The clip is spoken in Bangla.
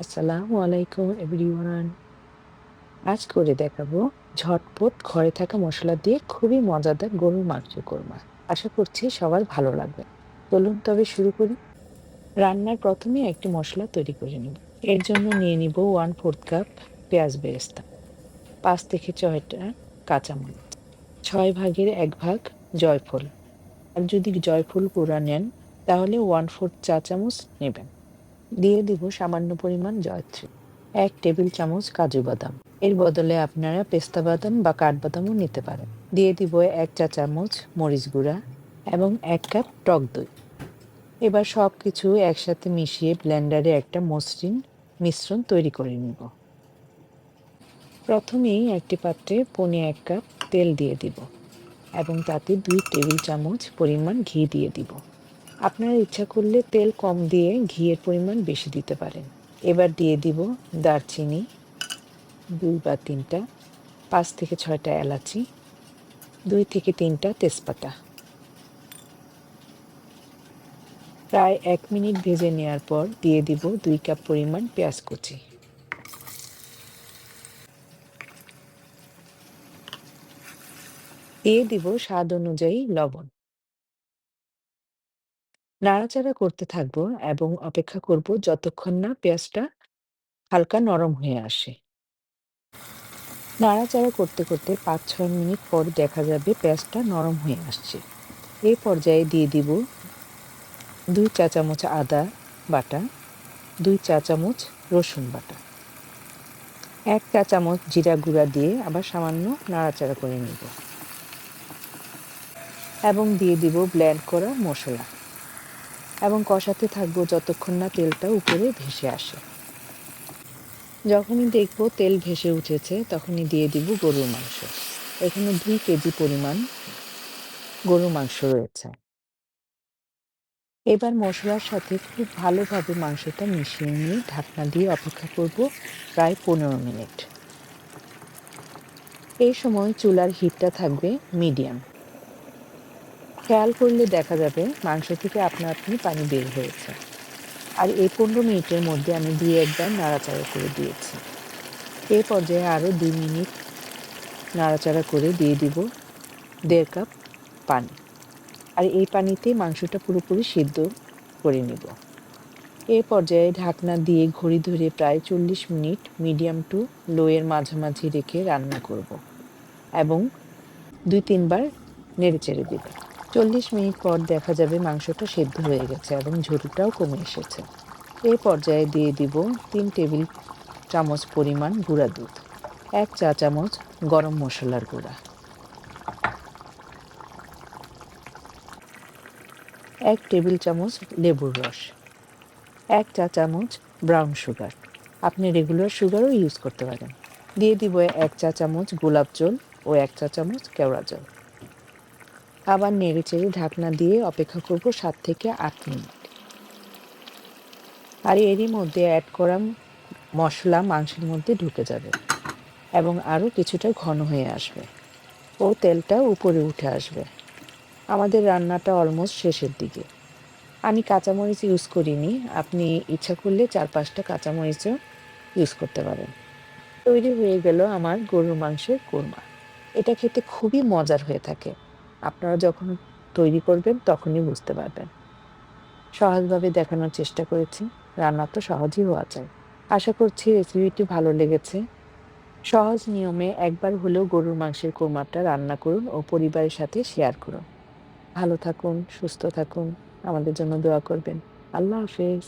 আসসালামু আলাইকুম এভরিওয়ান। আজ করে দেখাবো ঝটপট ঘরে থাকা মশলা দিয়ে খুবই মজাদার গরুর মাংস কোরমা। আশা করছি সবার ভালো লাগবে। চলুন তবে শুরু করি। রান্নার প্রথমে একটি মশলা তৈরি করে নিব। এর জন্য নিয়ে নিব 1/4 কাপ পেঁয়াজ বেরেস্তা, 5 থেকে 6টা কাঁচামরিচ, 6 ভাগের 1 ভাগ জয়ফল। আর যদি জয়ফল গুঁড়া নেন তাহলে 1/4 চা চামচ নেবেন। দিয়ে দিব সামান্য পরিমাণ জয়ত্রী, 1 টেবিল চামচ কাজু বাদাম। এর বদলে আপনারা পেস্তা বাদাম বা কাঠবাদামও নিতে পারেন। দিয়ে দিব 1 চা চামচ মরিচ গুঁড়া এবং 1 কাপ টক দই। এবার সবকিছু একসাথে মিশিয়ে ব্লেন্ডারে একটা মসৃণ মিশ্রণ তৈরি করে নিব। প্রথমেই একটি পাত্রে পৌনে 1 কাপ তেল দিয়ে দিব এবং তাতে 2 টেবিল চামচ পরিমাণ ঘি দিয়ে দিব। আপনারা ইচ্ছা করলে তেল কম দিয়ে ঘিয়ের পরিমাণ বেশি দিতে পারেন। এবার দিয়ে দিব দারচিনি 2 বা 3টা, 5 থেকে 6টা এলাচি, 2 থেকে 3টা তেজপাতা। প্রায় 1 মিনিট ভেজে নেওয়ার পর দিয়ে দিব 2 কাপ পরিমাণ পেঁয়াজ কুচি। দিয়ে দিব স্বাদ অনুযায়ী লবণ। নাড়াচাড়া করতে থাকবো এবং অপেক্ষা করব যতক্ষণ না পেঁয়াজটা হালকা নরম হয়ে আসে। নাড়াচাড়া করতে করতে 5-6 মিনিট পর দেখা যাবে পেঁয়াজটা নরম হয়ে আসছে। এই পর্যায়ে দিয়ে দিব 2 চা চামচ আদা বাটা, 2 চা চামচ রসুন বাটা, 1 চা চামচ জিরা গুঁড়া দিয়ে আবার সামান্য নাড়াচাড়া করে নিব এবং দিয়ে দিব ব্লেন্ড করা মশলা এবং কষাতে থাকবো যতক্ষণ না তেলটা উপরে ভেসে আসে। যখনই দেখব তেল ভেসে উঠেছে তখনই দিয়ে দিব গরুর মাংস। এখানে 2 কেজি পরিমাণ গরুর মাংস রয়েছে। এবার মশলার সাথে খুব ভালোভাবে মাংসটা মিশিয়ে নিয়ে ঢাকনা দিয়ে অপেক্ষা করব প্রায় 15 মিনিট। এই সময় চুলার হিটটা থাকবে মিডিয়াম। খেয়াল করলে দেখা যাবে মাংস থেকে আপনা আপনি পানি বের হয়েছে। আর এই 15 মিনিটের মধ্যে আমি 2-1 বার নাড়াচাড়া করে দিয়েছি। এই পর্যায়ে আরও 2 মিনিট নাড়াচাড়া করে দিয়ে দিব 1.5 কাপ পানি। আর এই পানিতে মাংসটা পুরোপুরি সিদ্ধ করে নিব। এই পর্যায়ে ঢাকনা দিয়ে ঘড়ি ধরে প্রায় 40 মিনিট মিডিয়াম টু লো এর মাঝামাঝি রেখে রান্না করব এবং 2-3 বার নেড়েচেড়ে দিব। 40 মিনিট পর দেখা যাবে মাংসটা সেদ্ধ হয়ে গেছে এবং ঝোলটাও কমে এসেছে। এই পর্যায়ে দিয়ে দিব 3 টেবিল চামচ পরিমাণ গুঁড়া দুধ, 1 চা চামচ গরম মশলার গুঁড়া, 1 টেবিল চামচ লেবুর রস, 1 চা চামচ ব্রাউন সুগার। আপনি রেগুলার সুগারও ইউজ করতে পারেন। দিয়ে দিব 1 চা চামচ গোলাপ জল ও 1 চা চামচ কেওড়া জল। আবার নেড়েচেড়ে ঢাকনা দিয়ে অপেক্ষা করব 7 থেকে 8 মিনিট। আর এরই মধ্যে অ্যাড করা মশলা মাংসের মধ্যে ঢুকে যাবে এবং আরও কিছুটা ঘন হয়ে আসবে ও তেলটা উপরে উঠে আসবে। আমাদের রান্নাটা অলমোস্ট শেষের দিকে। আমি কাঁচামরিচ ইউজ করিনি, আপনি ইচ্ছা করলে 4-5টা কাঁচামরিচও ইউজ করতে পারেন। তৈরি হয়ে গেল আমার গরুর মাংসের কোরমা। এটা খেতে খুবই মজার হয়ে থাকে। আপনারা যখন তৈরি করবেন তখনই বুঝতে পারবেন। সহজভাবে দেখানোর চেষ্টা করেছি। রান্না তো সহজই হওয়া যায়। আশা করছি রেসিপিটি ভালো লেগেছে। সহজ নিয়মে একবার হলেও গরুর মাংসের কোরমাটা রান্না করুন ও পরিবারের সাথে শেয়ার করুন। ভালো থাকুন, সুস্থ থাকুন। আমাদের জন্য দোয়া করবেন। আল্লাহ হাফেজ।